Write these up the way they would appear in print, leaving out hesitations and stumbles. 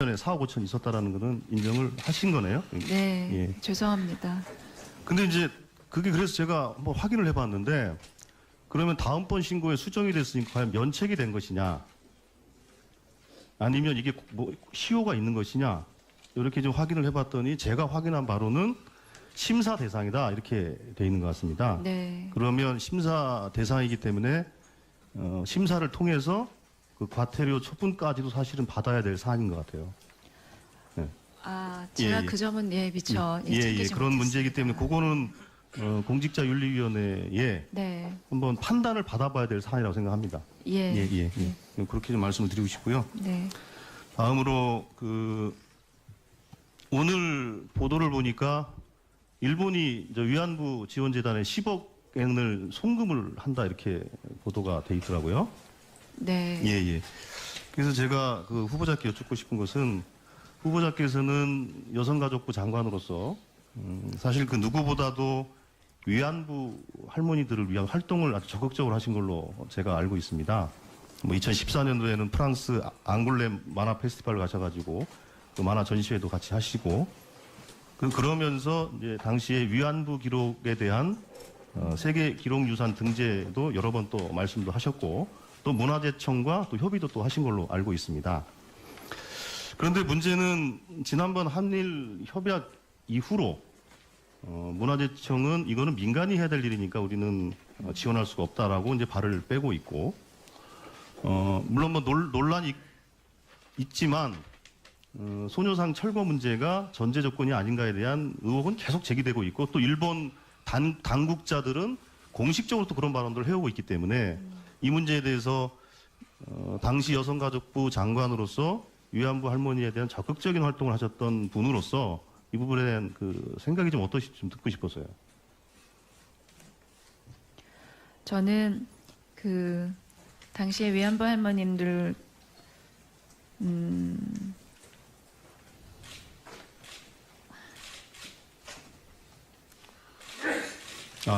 전에 4억 5천 있었다라는 거는 인정을 하신 거네요. 네, 예. 죄송합니다. 근데 이제 그게 그래서 제가 한번 확인을 해봤는데 그러면 다음번 신고에 수정이 됐으니까 과연 면책이 된 것이냐 아니면 이게 뭐 시효가 있는 것이냐 이렇게 좀 확인을 해봤더니 제가 확인한 바로는 심사 대상이다 이렇게 돼 있는 것 같습니다. 네. 그러면 심사 대상이기 때문에 심사를 통해서 그 과태료 처분까지도 사실은 받아야 될 사안인 것 같아요. 네. 아, 제가 예. 그 점은 미처 챙기지 그런 문제이기 못했습니다. 때문에 그거는 공직자윤리위원회에 네, 한번 판단을 받아봐야 될 사안이라고 생각합니다. 예, 그렇게 좀 말씀을 드리고 싶고요. 네, 다음으로 오늘 보도를 보니까 일본이 위안부 지원재단에 10억 엔을 송금을 한다 이렇게 보도가 돼 있더라고요. 네, 그래서 제가 그 후보자께 여쭙고 싶은 것은 후보자께서는 여성가족부 장관으로서 사실 그 누구보다도 위안부 할머니들을 위한 활동을 아주 적극적으로 하신 걸로 제가 알고 있습니다. 2014년도에는 프랑스 앙골렘 만화 페스티벌 가셔가지고 그 만화 전시회도 같이 하시고 그러면서 이제 당시에 위안부 기록에 대한 세계 기록유산 등재도 여러 번 또 말씀도 하셨고 또 문화재청과 또 협의도 또 하신 걸로 알고 있습니다. 그런데 문제는 지난번 한일 협약 이후로 문화재청은 이거는 민간이 해야 될 일이니까 우리는 지원할 수가 없다라고 이제 발을 빼고 있고 물론 뭐 논란이 있지만 소녀상 철거 문제가 전제 조건이 아닌가에 대한 의혹은 계속 제기되고 있고 또 일본 당국자들은 공식적으로 또 그런 발언들을 해오고 있기 때문에 이 문제에 대해서 당시 여성가족부 장관으로서 위안부 할머니에 대한 적극적인 활동을 하셨던 분으로서 이 부분에 대한 그 생각이 좀 어떠실지 좀 듣고 싶어서요. 저는 그 당시에 위안부 할머님들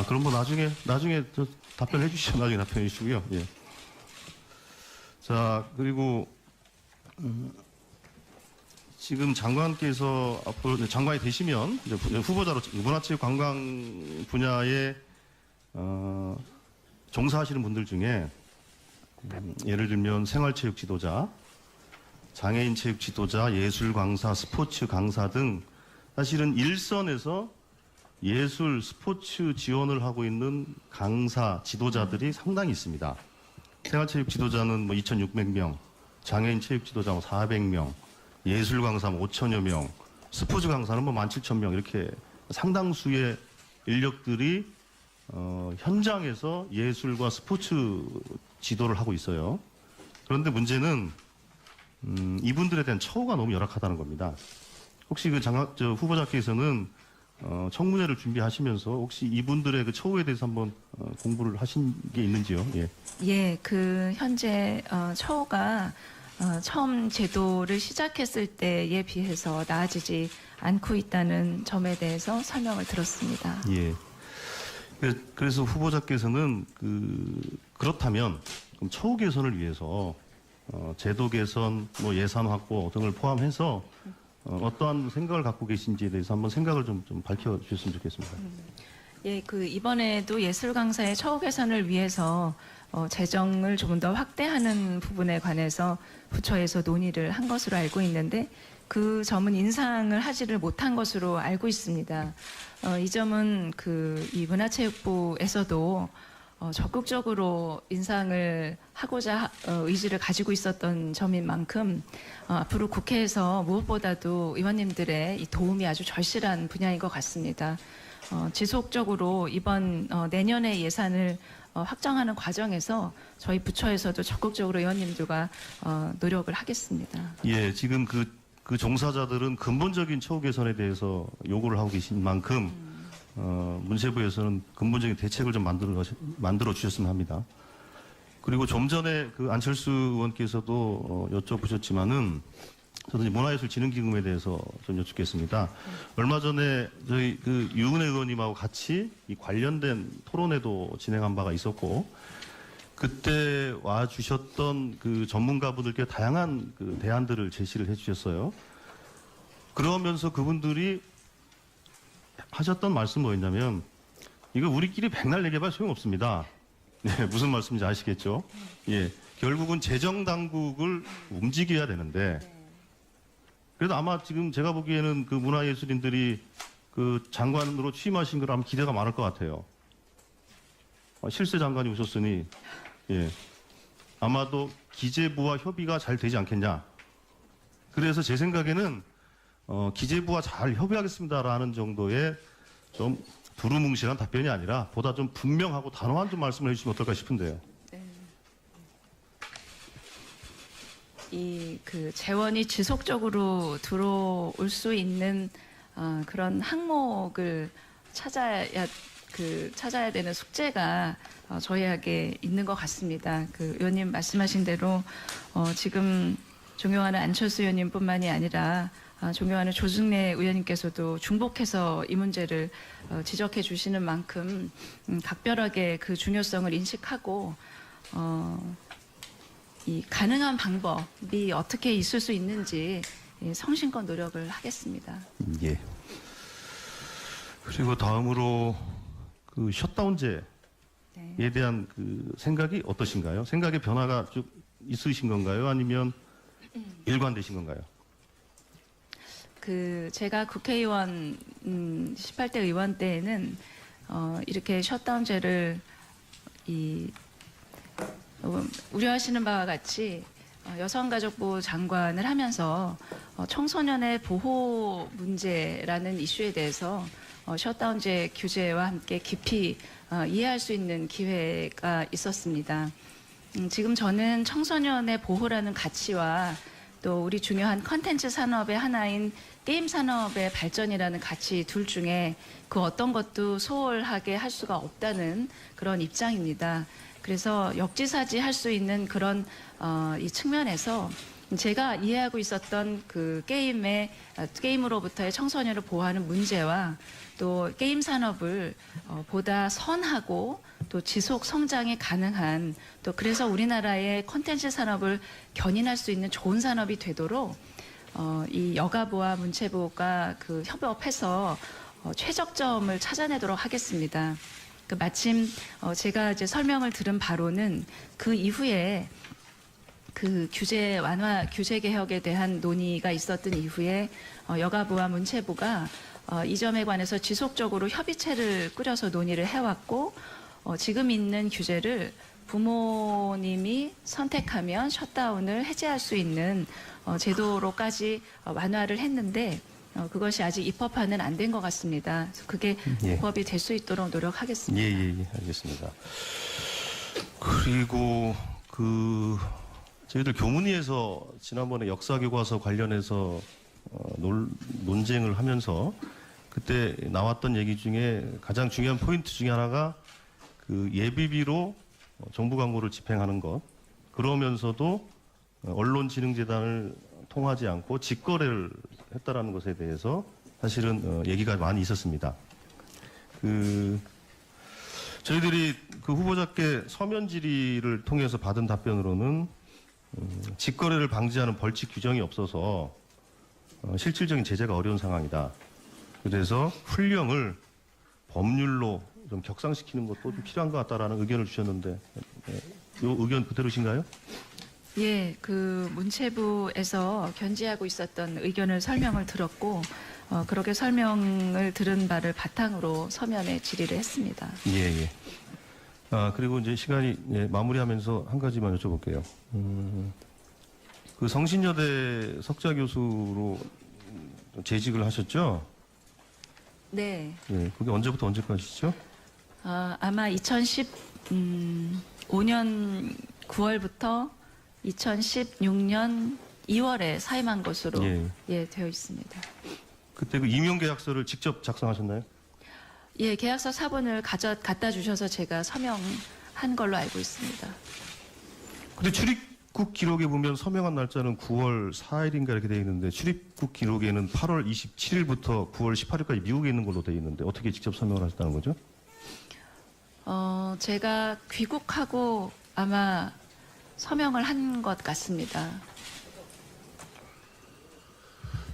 그럼 뭐 나중에 저 답변해 주시죠. 나중에 답변해 주시고요. 예. 자, 그리고 지금 장관께서 앞으로 장관이 되시면 이제 후보자로 문화체육관광 분야에 종사하시는 분들 중에 예를 들면 생활체육 지도자, 장애인 체육 지도자, 예술 강사, 스포츠 강사 등 사실은 일선에서 예술, 스포츠 지원을 하고 있는 강사, 지도자들이 상당히 있습니다. 생활체육 지도자는 2,600명, 장애인 체육 지도자 400명, 예술 강사 5천여 명, 스포츠 강사는 17,000명 이렇게 상당수의 인력들이 현장에서 예술과 스포츠 지도를 하고 있어요. 그런데 문제는 이분들에 대한 처우가 너무 열악하다는 겁니다. 혹시 후보자께서는 청문회를 준비하시면서 혹시 이분들의 그 처우에 대해서 한번 공부를 하신 게 있는지요? 예. 예, 그 현재 처우가 처음 제도를 시작했을 때에 비해서 나아지지 않고 있다는 점에 대해서 설명을 들었습니다. 예. 그래서 후보자께서는 그렇다면 그럼 처우 개선을 위해서 제도 개선, 예산 확보 등을 포함해서 어떠한 생각을 갖고 계신지에 대해서 한번 생각을 좀 밝혀주셨으면 좋겠습니다. 예, 이번에도 예술 강사의 처우 개선을 위해서 재정을 조금 더 확대하는 부분에 관해서 부처에서 논의를 한 것으로 알고 있는데 그 점은 인상을 하지를 못한 것으로 알고 있습니다. 이 점은 이 문화체육부에서도 적극적으로 인상을 하고자 의지를 가지고 있었던 점인 만큼 앞으로 국회에서 무엇보다도 의원님들의 이 도움이 아주 절실한 분야인 것 같습니다. 지속적으로 이번 내년의 예산을 확정하는 과정에서 저희 부처에서도 적극적으로 의원님들과 노력을 하겠습니다. 예, 지금 그 종사자들은 근본적인 처우 개선에 대해서 요구를 하고 계신 만큼 문체부에서는 근본적인 대책을 좀 만들어 주셨으면 합니다. 그리고 좀 전에 안철수 의원께서도 여쭤보셨지만은 저도 문화예술진흥기금에 대해서 좀 여쭙겠습니다. 얼마 전에 저희 유은혜 의원님하고 같이 이 관련된 토론회도 진행한 바가 있었고 그때 와 주셨던 그 전문가분들께 다양한 그 대안들을 제시를 해 주셨어요. 그러면서 그분들이 하셨던 말씀 뭐였냐면, 이거 우리끼리 백날 얘기해봐 소용없습니다. 네, 무슨 말씀인지 아시겠죠? 예, 결국은 재정 당국을 움직여야 되는데, 그래도 아마 지금 제가 보기에는 그 문화예술인들이 그 장관으로 취임하신 걸 아마 기대가 많을 것 같아요. 실세 장관이 오셨으니, 예, 아마도 기재부와 협의가 잘 되지 않겠냐. 그래서 제 생각에는 기재부와 잘 협의하겠습니다라는 정도의 좀 두루뭉실한 답변이 아니라 보다 좀 분명하고 단호한 좀 말씀을 해주시면 어떨까 싶은데요. 이 그 재원이 지속적으로 들어올 수 있는 그런 항목을 찾아야 되는 숙제가 저희에게 있는 것 같습니다. 그 의원님 말씀하신 대로 지금 존경하는 안철수 의원님뿐만이 아니라 존경하는 조중래 의원님께서도 중복해서 이 문제를 지적해 주시는 만큼 각별하게 그 중요성을 인식하고 이 가능한 방법이 어떻게 있을 수 있는지 성심껏 노력을 하겠습니다. 예. 그리고 다음으로 그 셧다운제에 네. 대한 그 생각이 어떠신가요? 생각의 변화가 쭉 있으신 건가요? 아니면 일관되신 건가요? 그 제가 국회의원 18대 의원 때에는 이렇게 셧다운제를 우려하시는 바와 같이 여성가족부 장관을 하면서 청소년의 보호 문제라는 이슈에 대해서 셧다운제 규제와 함께 깊이 이해할 수 있는 기회가 있었습니다. 지금 저는 청소년의 보호라는 가치와 또 우리 중요한 컨텐츠 산업의 하나인 게임 산업의 발전이라는 가치 둘 중에 그 어떤 것도 소홀하게 할 수가 없다는 그런 입장입니다. 그래서 역지사지 할 수 있는 그런 이 측면에서 제가 이해하고 있었던 그 게임으로부터의 청소년을 보호하는 문제와 또 게임 산업을 보다 선하고 또 지속 성장이 가능한 또 그래서 우리나라의 콘텐츠 산업을 견인할 수 있는 좋은 산업이 되도록 이 여가부와 문체부가 그 협업해서 최적점을 찾아내도록 하겠습니다. 그 마침 제가 이제 설명을 들은 바로는 그 이후에 그 규제 완화, 규제 개혁에 대한 논의가 있었던 이후에 여가부와 문체부가 이 점에 관해서 지속적으로 협의체를 꾸려서 논의를 해왔고 지금 있는 규제를 부모님이 선택하면 셧다운을 해제할 수 있는 제도로까지 완화를 했는데 그것이 아직 입법화는 안 된 것 같습니다. 그래서 그게 예. 입법이 될 수 있도록 노력하겠습니다. 예, 알겠습니다. 그리고 저희들 교문위에서 지난번에 역사교과서 관련해서 논쟁을 하면서 그때 나왔던 얘기 중에 가장 중요한 포인트 중에 하나가 그 예비비로 정부 광고를 집행하는 것, 그러면서도 언론진흥재단을 통하지 않고 직거래를 했다라는 것에 대해서 사실은 얘기가 많이 있었습니다. 저희들이 그 후보자께 서면 질의를 통해서 받은 답변으로는 직거래를 방지하는 벌칙 규정이 없어서 실질적인 제재가 어려운 상황이다. 그래서 훈령을 법률로 좀 격상시키는 것도 좀 필요한 것 같다라는 의견을 주셨는데, 이 의견 그대로신가요? 예, 그 문체부에서 견지하고 있었던 의견을 설명을 들었고 그렇게 설명을 들은 바를 바탕으로 서면에 질의를 했습니다. 예. 그리고 이제 시간이 마무리하면서 한 가지만 여쭤볼게요. 그 성신여대 석좌 교수로 재직을 하셨죠? 네. 예, 그게 언제부터 언제까지죠? 아마 2015년 9월부터 2016년 2월에 사임한 것으로 되어 있습니다. 그때 그 임용 계약서를 직접 작성하셨나요? 예, 계약서 사본을 갖다 주셔서 제가 서명한 걸로 알고 있습니다. 근데 출입국 기록에 보면 서명한 날짜는 9월 4일인가 이렇게 되어 있는데 출입국 기록에는 8월 27일부터 9월 18일까지 미국에 있는 걸로 되어 있는데 어떻게 직접 서명을 하셨다는 거죠? 제가 귀국하고 아마 서명을 한 것 같습니다.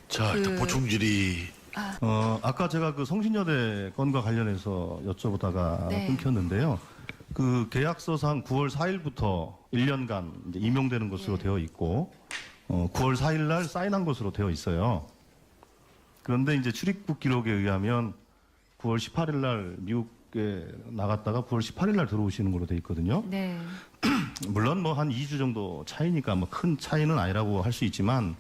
자, 일단 보충 질의. 아까 제가 그 성신여대 건과 관련해서 여쭤보다가 네. 끊겼는데요. 그 계약서상 9월 4일부터 1년간 이제 임용되는 것으로 예. 되어 있고, 9월 4일 날 사인한 것으로 되어 있어요. 그런데 이제 출입국 기록에 의하면 9월 18일 날 미국에 나갔다가 9월 18일 날 들어오시는 걸로 되어 있거든요. 네. 물론 뭐 한 2주 정도 차이니까 뭐 큰 차이는 아니라고 할 수 있지만,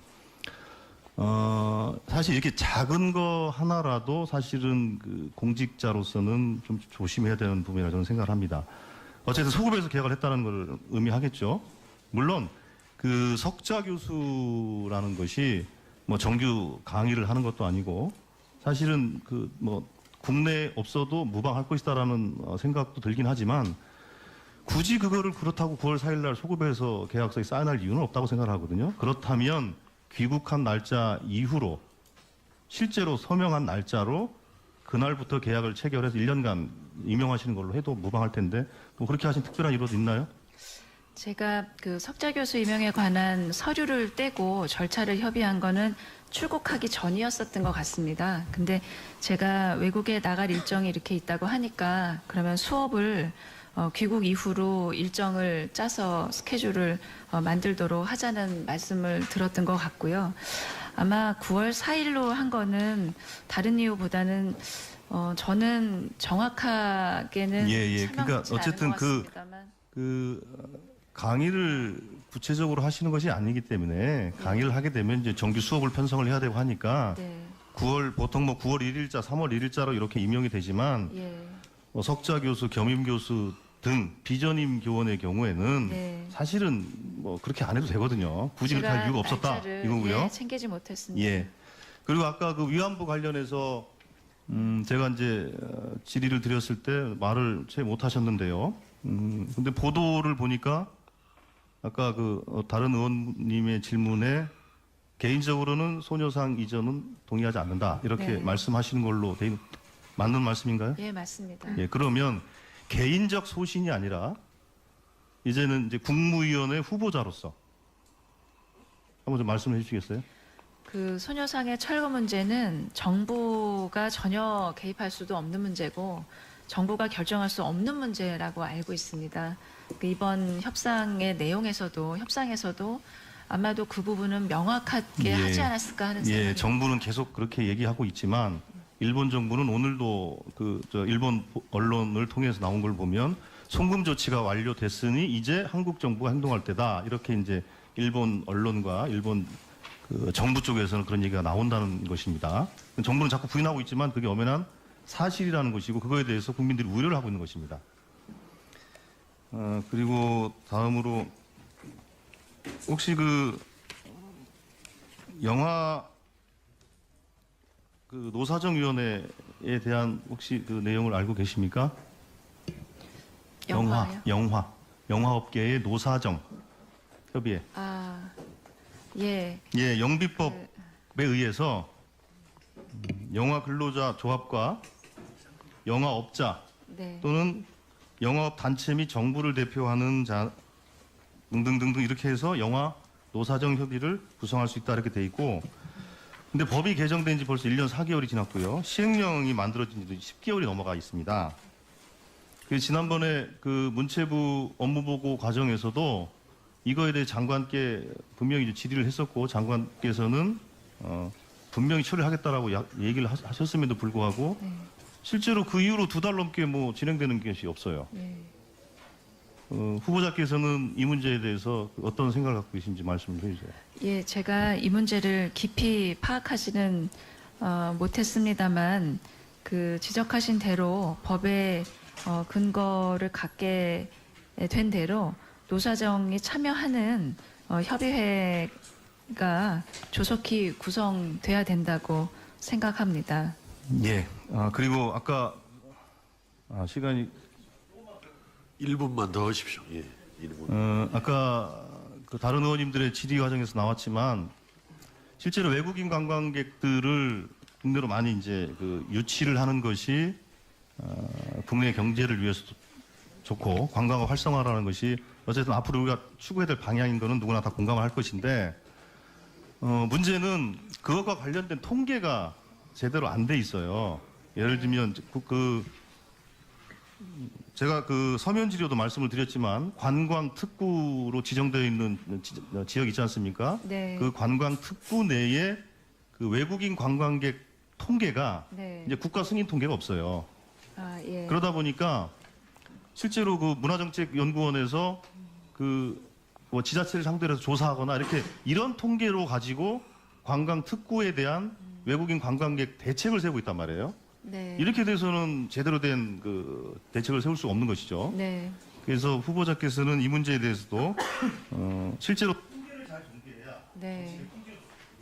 사실 이렇게 작은 거 하나라도 사실은 그 공직자로서는 좀 조심해야 되는 부분이라 저는 생각을 합니다. 어쨌든 소급해서 계약을 했다는 걸 의미하겠죠. 물론 그 석자 교수라는 것이 뭐 정규 강의를 하는 것도 아니고 사실은 그 뭐 국내에 없어도 무방할 것이다라는 생각도 들긴 하지만 굳이 그거를 그렇다고 9월 4일 날 소급해서 계약서에 사인할 이유는 없다고 생각을 하거든요. 그렇다면 귀국한 날짜 이후로 실제로 서명한 날짜로 그날부터 계약을 체결해서 1년간 임용하시는 걸로 해도 무방할 텐데 뭐 그렇게 하신 특별한 이유도 있나요? 제가 그 석자 교수 임용에 관한 서류를 떼고 절차를 협의한 거는 출국하기 전이었었던 것 같습니다. 근데 제가 외국에 나갈 일정이 이렇게 있다고 하니까 그러면 수업을 귀국 이후로 일정을 짜서 스케줄을 만들도록 하자는 말씀을 들었던 것 같고요. 아마 9월 4일로 한 거는 다른 이유보다는 저는 정확하게는 예. 그러니까 설명하지 않은 어쨌든 것 같습니다만. 강의를 구체적으로 하시는 것이 아니기 때문에 강의를 하게 되면 이제 정규 수업을 편성을 해야 되고 하니까 네. 9월 보통 뭐 9월 1일자, 3월 1일자로 이렇게 임용이 되지만 예. 뭐 석자 교수, 겸임 교수 등 비전임 교원의 경우에는 네. 사실은 뭐 그렇게 안 해도 되거든요. 굳이 그렇게 할 이유가 없었다 날짜를, 이거고요. 예, 챙기지 못했습니다. 예. 그리고 아까 그 위안부 관련해서 제가 이제 질의를 드렸을 때 말을 채 못하셨는데요. 근데 보도를 보니까 아까 그 다른 의원님의 질문에 개인적으로는 소녀상 이전은 동의하지 않는다 이렇게 네. 말씀하시는 걸로 맞는 말씀인가요? 예, 맞습니다. 예, 그러면 개인적 소신이 아니라 이제는 이제 국무위원회 후보자로서 한번 좀 말씀해 주시겠어요? 그 소녀상의 철거 문제는 정부가 전혀 개입할 수도 없는 문제고 정부가 결정할 수 없는 문제라고 알고 있습니다. 그 이번 협상의 내용에서도 협상에서도 아마도 그 부분은 명확하게 예. 하지 않았을까 하는 생각이 예, 정부는 계속 그렇게 얘기하고 있지만 일본 정부는 오늘도 일본 언론을 통해서 나온 걸 보면 송금 조치가 완료됐으니 이제 한국 정부가 행동할 때다 이렇게 이제 일본 언론과 일본 그 정부 쪽에서는 그런 얘기가 나온다는 것입니다. 정부는 자꾸 부인하고 있지만 그게 엄연한 사실이라는 것이고 그거에 대해서 국민들이 우려를 하고 있는 것입니다. 그리고 다음으로 혹시 그 영화 그 노사정위원회에 대한 혹시 그 내용을 알고 계십니까? 영화요? 영화업계의 노사정 협의회. 아, 예. 예, 영비법에 의해서 영화 근로자 조합과 영화업자 네. 또는 영화업 단체 및 정부를 대표하는 자 등등등등 이렇게 해서 영화 노사정 협의를 구성할 수 있다 이렇게 돼 있고 근데 법이 개정된 지 벌써 1년 4개월이 지났고요. 시행령이 만들어진 지도 10개월이 넘어가 있습니다. 그 지난번에 그 문체부 업무보고 과정에서도 이거에 대해 장관께 분명히 이제 질의를 했었고 장관께서는 분명히 처리하겠다라고 얘기를 하셨음에도 불구하고 네. 실제로 그 이후로 2달 넘게 뭐 진행되는 것이 없어요. 네. 후보자께서는 이 문제에 대해서 어떤 생각을 갖고 계신지 말씀을 해주세요. 예, 제가 이 문제를 깊이 파악하지는 못했습니다만 그 지적하신 대로 법의 근거를 갖게 된 대로 노사정이 참여하는 협의회가 조속히 구성돼야 된다고 생각합니다. 예. 그리고 아까 시간이 1분만 더 하십시오. 예. 1분. 아까 그 다른 의원님들의 질의 과정에서 나왔지만 실제로 외국인 관광객들을 국내로 많이 이제 그 유치를 하는 것이 국내 경제를 위해서도 좋고 관광업 활성화라는 것이 어쨌든 앞으로 우리가 추구해야 될 방향인 거는 누구나 다 공감을 할 것인데 문제는 그것과 관련된 통계가 제대로 안 돼 있어요. 예를 들면 제가 그 서면지료도 말씀을 드렸지만 관광 특구로 지정되어 있는 지역 있지 않습니까? 네. 그 관광 특구 내에 그 외국인 관광객 통계가 네. 이제 국가 승인 통계가 없어요. 아, 예. 그러다 보니까 실제로 그 문화정책연구원에서 뭐 지자체를 상대로 해서 조사하거나 이렇게 이런 통계로 가지고 관광 특구에 대한 외국인 관광객 대책을 세우고 있단 말이에요. 네. 이렇게 돼서는 제대로 된 그 대책을 세울 수가 없는 것이죠. 네. 그래서 후보자께서는 이 문제에 대해서도 실제로 통계를 잘 정리해야 네.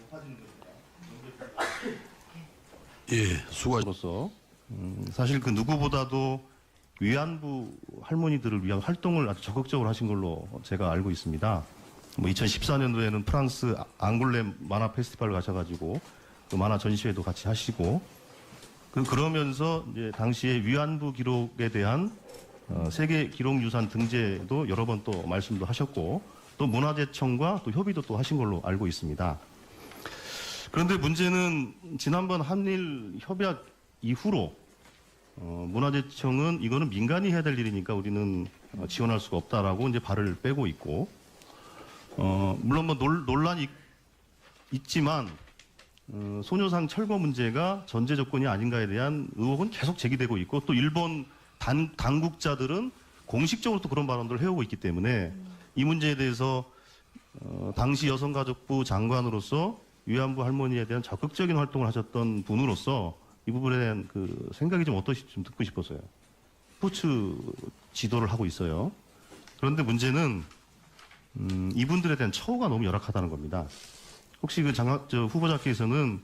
높아지는 것이다. 예, 수고하. 로서 사실 그 누구보다도 위안부 할머니들을 위한 활동을 아주 적극적으로 하신 걸로 제가 알고 있습니다. 뭐 2014년도에는 프랑스 앙골렘 만화 페스티벌 가셔가지고 그 만화 전시회도 같이 하시고 그러면서 이제 당시에 위안부 기록에 대한 세계 기록유산 등재도 여러 번 또 말씀도 하셨고 또 문화재청과 또 협의도 또 하신 걸로 알고 있습니다. 그런데 문제는 지난번 한일 협약 이후로 문화재청은 이거는 민간이 해야 될 일이니까 우리는 지원할 수가 없다라고 이제 발을 빼고 있고 물론 뭐 논란이 있지만 소녀상 철거 문제가 전제 조건이 아닌가에 대한 의혹은 계속 제기되고 있고 또 일본 당국자들은 공식적으로 또 그런 발언들을 해오고 있기 때문에 이 문제에 대해서 당시 여성가족부 장관으로서 위안부 할머니에 대한 적극적인 활동을 하셨던 분으로서 이 부분에 대한 그 생각이 좀 어떠실지 좀 듣고 싶어서요. 스포츠 지도를 하고 있어요. 그런데 문제는 이분들에 대한 처우가 너무 열악하다는 겁니다. 혹시 그 후보자께서는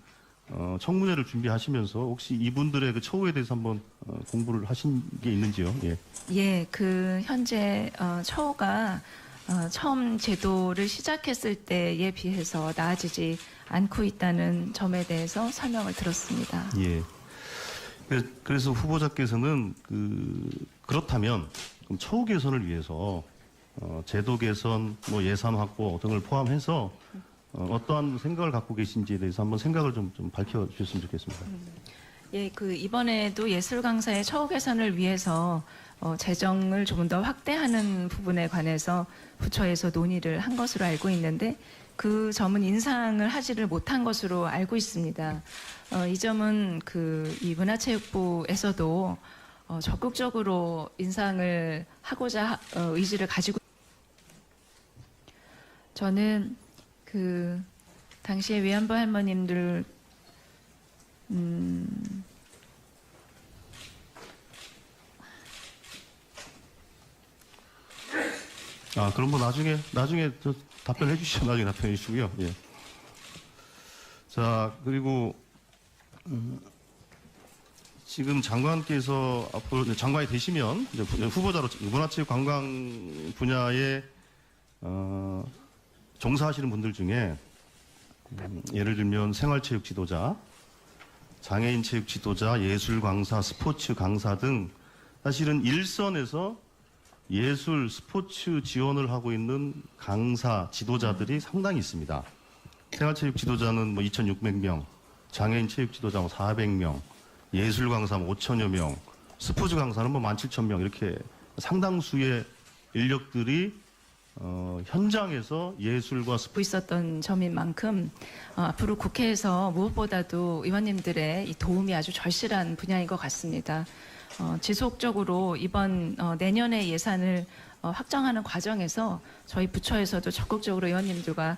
청문회를 준비하시면서 혹시 이분들의 그 처우에 대해서 한번 공부를 하신 게 있는지요? 예. 예, 그 현재 처우가 처음 제도를 시작했을 때에 비해서 나아지지 않고 있다는 점에 대해서 설명을 들었습니다. 예. 그래서 후보자께서는 그렇다면 그럼 처우 개선을 위해서 제도 개선, 뭐 예산 확보 등을 포함해서 어떠한 생각을 갖고 계신지에 대해서 한번 생각을 좀 밝혀주셨으면 좋겠습니다. 예, 그 이번에도 예술 강사의 처우 개선을 위해서 재정을 조금 더 확대하는 부분에 관해서 부처에서 논의를 한 것으로 알고 있는데 그 점은 인상을 하지를 못한 것으로 알고 있습니다. 이 점은 이 문화체육부에서도 적극적으로 인상을 하고자 의지를 가지고 저는 그 당시에 위안부 할머님들 그럼 뭐 나중에 저 답변해 주시죠. 나중에 답변해 주시고요. 예. 자, 그리고 지금 장관께서 앞으로 장관이 되시면 이제 후보자로 문화체육관광 분야에 종사하시는 분들 중에 예를 들면 생활체육 지도자, 장애인 체육 지도자, 예술 강사, 스포츠 강사 등 사실은 일선에서 예술, 스포츠 지원을 하고 있는 강사, 지도자들이 상당히 있습니다. 생활체육 지도자는 뭐 2,600명, 장애인 체육 지도자 뭐 400명, 예술 강사 뭐 5천여 명, 스포츠 강사는 뭐 17,000명 이렇게 상당수의 인력들이 현장에서 예술과 보고 있었던 점인 만큼 앞으로 국회에서 무엇보다도 의원님들의 이 도움이 아주 절실한 분야인 것 같습니다. 지속적으로 이번 내년의 예산을 확정하는 과정에서 저희 부처에서도 적극적으로 의원님들과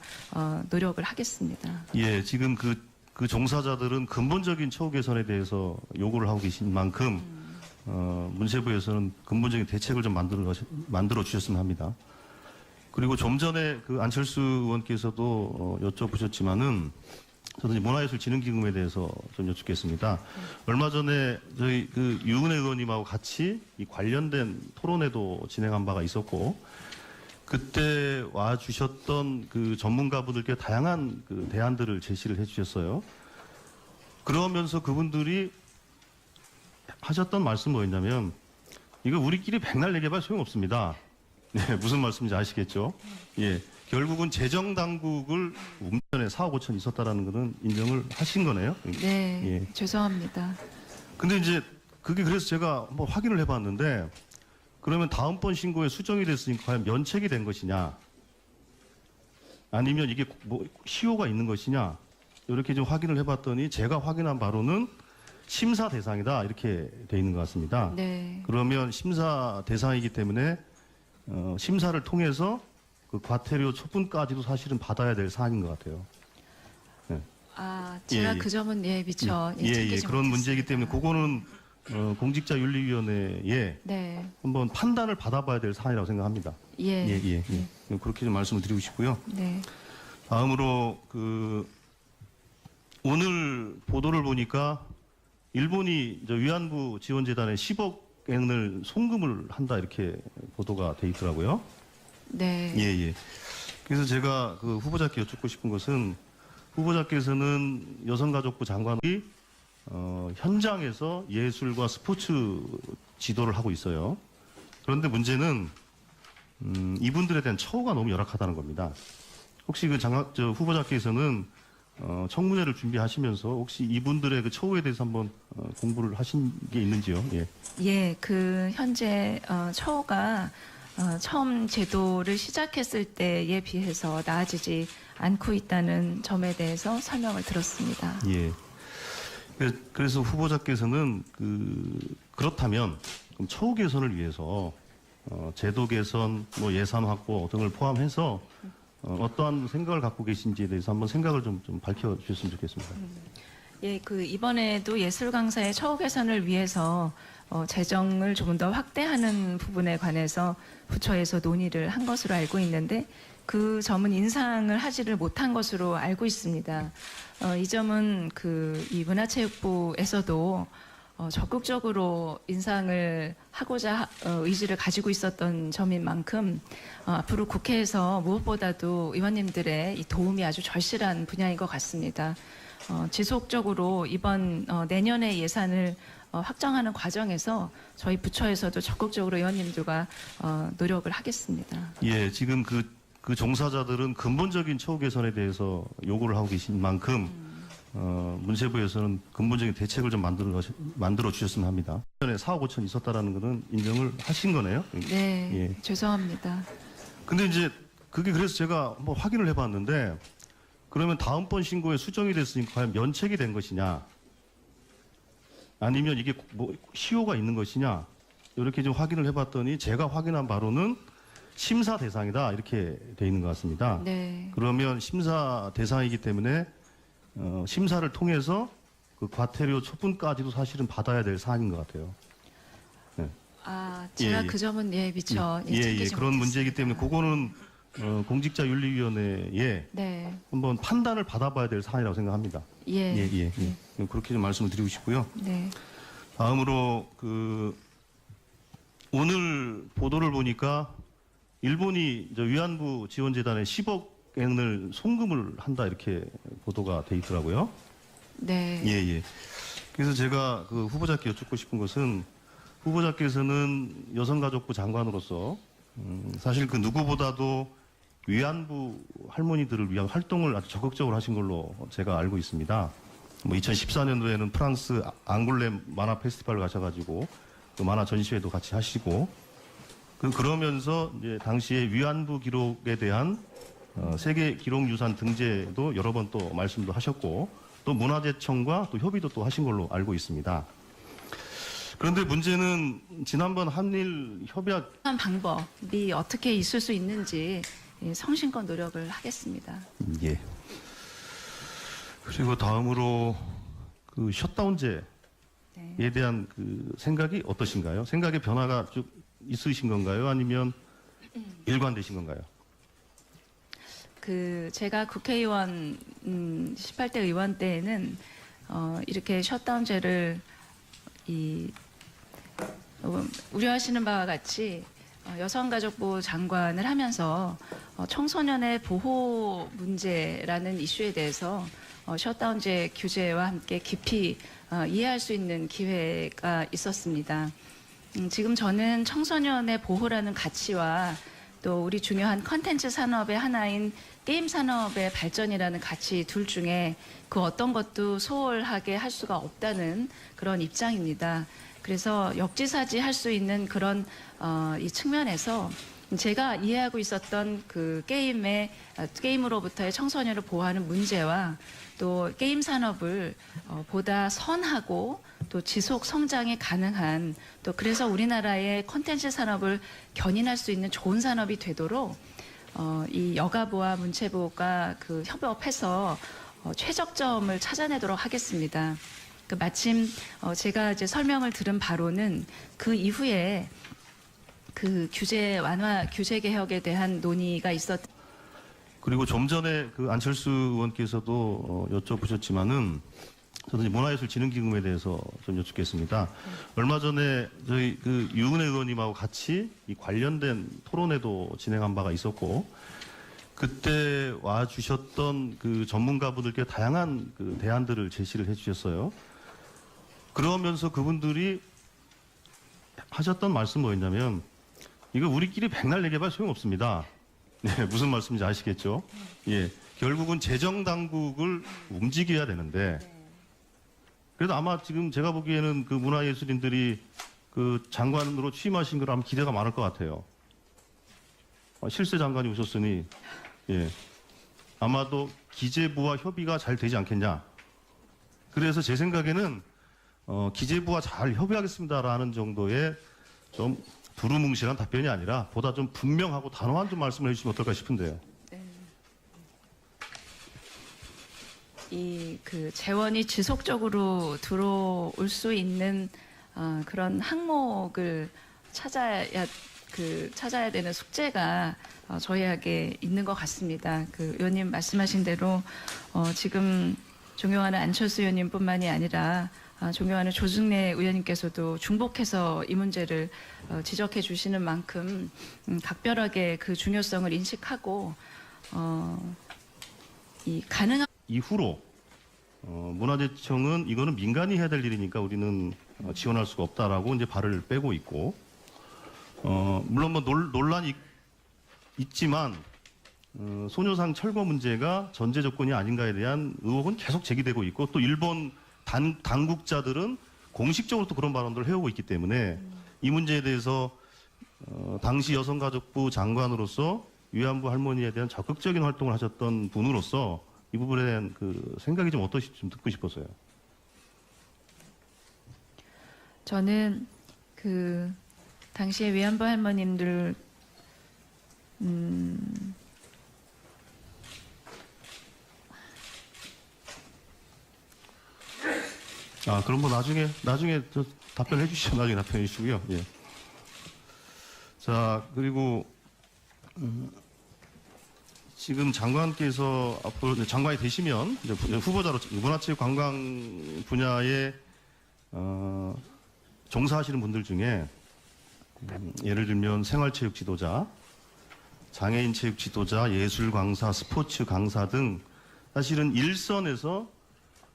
노력을 하겠습니다. 예, 지금 그 종사자들은 근본적인 처우 개선에 대해서 요구를 하고 계신 만큼 문체부에서는 근본적인 대책을 좀 만들어 주셨으면 합니다. 그리고 좀 전에 그 안철수 의원께서도 여쭤보셨지만은 저도 문화예술진흥기금에 대해서 좀 여쭙겠습니다. 얼마 전에 저희 그 유은혜 의원님하고 같이 이 관련된 토론회도 진행한 바가 있었고 그때 와 주셨던 그 전문가분들께 다양한 그 대안들을 제시를 해주셨어요. 그러면서 그분들이 하셨던 말씀 뭐였냐면 이거 우리끼리 백날 얘기해봐야 소용없습니다. 네, 무슨 말씀인지 아시겠죠? 예. 결국은 재정 당국을 운전에 4억 5천 있었다라는 것은 인정을 하신 거네요. 네, 예. 죄송합니다. 근데 이제 그게 그래서 제가 한번 확인을 해봤는데 그러면 다음번 신고에 수정이 됐으니까 과연 면책이 된 것이냐 아니면 이게 뭐 시효가 있는 것이냐 이렇게 좀 확인을 해봤더니 제가 확인한 바로는 심사 대상이다 이렇게 돼 있는 것 같습니다. 네. 그러면 심사 대상이기 때문에 심사를 통해서 그 과태료 처분까지도 사실은 받아야 될 사안인 것 같아요. 아, 제가 예. 그 점은 미처 챙기지 그런 문제이기 못했습니다. 때문에 그거는 공직자윤리위원회에 네, 한번 판단을 받아봐야 될 사안이라고 생각합니다. 예, 그렇게 좀 말씀을 드리고 싶고요. 네, 다음으로 오늘 보도를 보니까 일본이 위안부 지원재단에 10억 엔을 송금을 한다 이렇게 보도가 돼 있더라고요. 네, 그래서 제가 그 후보자께 여쭙고 싶은 것은 후보자께서는 여성가족부 장관이 현장에서 예술과 스포츠 지도를 하고 있어요. 그런데 문제는 이분들에 대한 처우가 너무 열악하다는 겁니다. 혹시 후보자께서는 청문회를 준비하시면서 혹시 이분들의 그 처우에 대해서 한번 공부를 하신 게 있는지요? 예. 예, 그 현재 처우가 처음 제도를 시작했을 때에 비해서 나아지지 않고 있다는 점에 대해서 설명을 들었습니다. 예. 그래서 후보자께서는 그렇다면 그럼 처우 개선을 위해서 제도 개선, 뭐 예산 확보 등을 포함해서 어떠한 생각을 갖고 계신지에 대해서 한번 생각을 좀 밝혀주셨으면 좋겠습니다. 예, 그 이번에도 예술 강사의 처우 개선을 위해서 재정을 조금 더 확대하는 부분에 관해서 부처에서 논의를 한 것으로 알고 있는데 그 점은 인상을 하지를 못한 것으로 알고 있습니다. 이 점은 이 문화체육부에서도 적극적으로 인상을 하고자 의지를 가지고 있었던 점인 만큼 앞으로 국회에서 무엇보다도 의원님들의 이 도움이 아주 절실한 분야인 것 같습니다. 지속적으로 이번 내년의 예산을 확정하는 과정에서 저희 부처에서도 적극적으로 의원님들과 노력을 하겠습니다. 예, 지금 그 종사자들은 근본적인 처우 개선에 대해서 요구를 하고 계신 만큼 문체부에서는 근본적인 대책을 좀 만들어 주셨으면 합니다. 전에 4억 5천 있었다라는 것은 인정을 하신 거네요. 네, 예. 죄송합니다. 근데 이제 그게 그래서 제가 한번 확인을 해봤는데 그러면 다음번 신고에 수정이 됐으니까 과연 면책이 된 것이냐 아니면 이게 뭐 시효가 있는 것이냐 이렇게 좀 확인을 해봤더니 제가 확인한 바로는 심사 대상이다 이렇게 돼 있는 것 같습니다. 네, 그러면 심사 대상이기 때문에 심사를 통해서 그 과태료 처분까지도 사실은 받아야 될 사안인 것 같아요. 아, 제가 예. 그 점은 미처 챙기지 그런 문제이기 못했습니다. 때문에 그거는 공직자윤리위원회에 네, 한번 판단을 받아봐야 될 사안이라고 생각합니다. 예, 그렇게 좀 말씀을 드리고 싶고요. 네, 다음으로 오늘 보도를 보니까 일본이 위안부 지원재단에 10억 엔을 송금을 한다 이렇게 보도가 돼 있더라고요. 네, 그래서 제가 그 후보자께 여쭙고 싶은 것은 후보자께서는 여성가족부 장관으로서 사실 그 누구보다도 위안부 할머니들을 위한 활동을 아주 적극적으로 하신 걸로 제가 알고 있습니다. 뭐 2014년도에는 프랑스 앙굴렘 만화 페스티벌 가셔가지고 그 만화 전시회도 같이 하시고 그러면서 이제 당시에 위안부 기록에 대한 세계 기록유산 등재도 여러 번 또 말씀도 하셨고 또 문화재청과 또 협의도 또 하신 걸로 알고 있습니다. 그런데 문제는 지난번 한일 협약 한 방법이 어떻게 있을 수 있는지 성심껏 노력을 하겠습니다. 예. 그리고 다음으로 그 셧다운제에 네. 대한 그 생각이 어떠신가요? 생각의 변화가 쭉 있으신 건가요? 아니면 일관되신 건가요? 제가 국회의원 18대 의원 때에는 이렇게 셧다운제를 우려하시는 바와 같이 여성가족부 장관을 하면서 청소년의 보호 문제라는 이슈에 대해서 셧다운제 규제와 함께 깊이 이해할 수 있는 기회가 있었습니다. 지금 저는 청소년의 보호라는 가치와 또 우리 중요한 컨텐츠 산업의 하나인 게임 산업의 발전이라는 가치 둘 중에 그 어떤 것도 소홀하게 할 수가 없다는 그런 입장입니다. 그래서 역지사지할 수 있는 그런 이 측면에서 제가 이해하고 있었던 그 게임으로부터의 청소년을 보호하는 문제와 또 게임 산업을 보다 선하고 또 지속 성장이 가능한 또 그래서 우리나라의 콘텐츠 산업을 견인할 수 있는 좋은 산업이 되도록 이 여가부와 문체부가 그 협업해서 최적점을 찾아내도록 하겠습니다. 그 마침 제가 이제 설명을 들은 바로는 그 이후에 그 규제 완화, 규제 개혁에 대한 논의가 그리고 좀 전에 그 안철수 의원께서도 여쭤보셨지만은 저도 이제 문화예술진흥기금에 대해서 좀 여쭙겠습니다. 얼마 전에 저희 그 유은혜 의원님하고 같이 이 관련된 토론회도 진행한 바가 있었고 그때 와 주셨던 그 전문가분들께 다양한 그 대안들을 제시를 해주셨어요. 그러면서 그분들이 하셨던 말씀 뭐였냐면 이거 우리끼리 백날 얘기해봐 소용없습니다. 네, 무슨 말씀인지 아시겠죠? 예, 결국은 재정 당국을 움직여야 되는데 그래도 아마 지금 제가 보기에는 그 문화예술인들이 그 장관으로 취임하신 걸 아마 기대가 많을 것 같아요. 실세 장관이 오셨으니 예, 아마도 기재부와 협의가 잘 되지 않겠냐. 그래서 제 생각에는 기재부와 잘 협의하겠습니다라는 정도의 좀 두루뭉실한 답변이 아니라 보다 좀 분명하고 단호한 좀 말씀을 해주시면 어떨까 싶은데요. 이 그 재원이 지속적으로 들어올 수 있는 그런 항목을 찾아야 되는 숙제가 저희에게 있는 것 같습니다. 그 의원님 말씀하신 대로 지금 존경하는 안철수 의원님뿐만이 아니라 존경하는 조승래 의원님께서도 중복해서 이 문제를 지적해 주시는 만큼 각별하게 그 중요성을 인식하고 이 가능한 이후로 문화재청은 이거는 민간이 해야 될 일이니까 우리는 지원할 수가 없다라고 이제 발을 빼고 있고 물론 뭐 논란이 있지만 소녀상 철거 문제가 전제 조건이 아닌가에 대한 의혹은 계속 제기되고 있고 또 일본 당국자들은 공식적으로 또 그런 발언들을 해오고 있기 때문에 이 문제에 대해서 당시 여성가족부 장관으로서 위안부 할머니에 대한 적극적인 활동을 하셨던 분으로서 이 부분에 대한 그 생각이 좀 어떠신지 좀 듣고 싶어서요. 저는 그 당시에 위안부 할머님들 그럼 뭐 나중에 저 답변해 주시죠. 나중에 답변해 주시고요. 예. 자, 그리고 지금 장관께서 앞으로 장관이 되시면 이제 후보자로 문화체육관광 분야에 종사하시는 분들 중에 예를 들면 생활체육 지도자, 장애인 체육 지도자, 예술 강사, 스포츠 강사 등 사실은 일선에서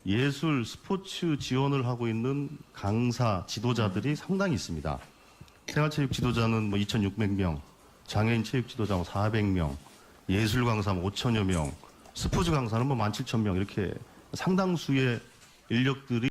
예술, 스포츠 지원을 하고 있는 강사, 지도자들이 상당히 있습니다. 생활체육 지도자는 뭐 2,600명, 장애인 체육 지도자 400명, 예술 강사 5천여 명, 스포츠 강사는 뭐 17,000명 이렇게 상당수의 인력들이